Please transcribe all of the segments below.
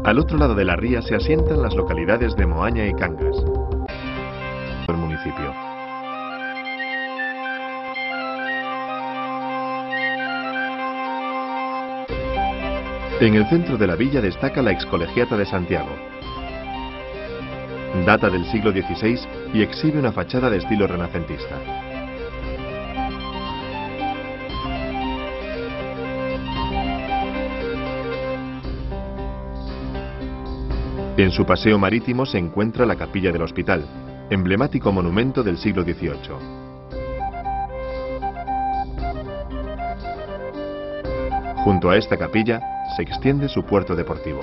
Al otro lado de la ría se asientan las localidades de Moaña y Cangas, el municipio. En el centro de la villa destaca la Excolegiata de Santiago. Data del siglo XVI y exhibe una fachada de estilo renacentista. En su paseo marítimo se encuentra la Capilla del Hospital, emblemático monumento del siglo XVIII. Junto a esta capilla se extiende su puerto deportivo.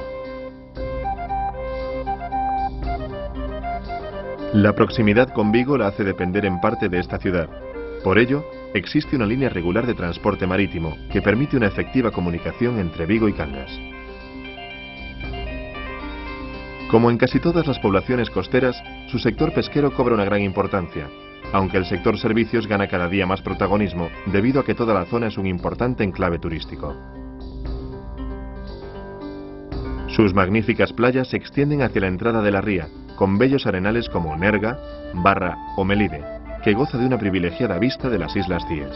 La proximidad con Vigo la hace depender en parte de esta ciudad. Por ello, existe una línea regular de transporte marítimo que permite una efectiva comunicación entre Vigo y Cangas. Como en casi todas las poblaciones costeras, su sector pesquero cobra una gran importancia, aunque el sector servicios gana cada día más protagonismo debido a que toda la zona es un importante enclave turístico. Sus magníficas playas se extienden hacia la entrada de la ría, con bellos arenales como Nerga, Barra o Melide, que goza de una privilegiada vista de las Islas Cíes.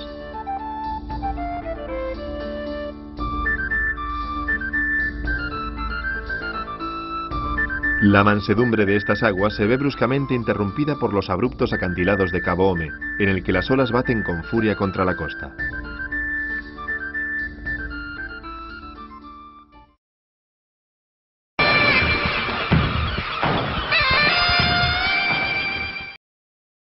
La mansedumbre de estas aguas se ve bruscamente interrumpida por los abruptos acantilados de Cabo Home, en el que las olas baten con furia contra la costa.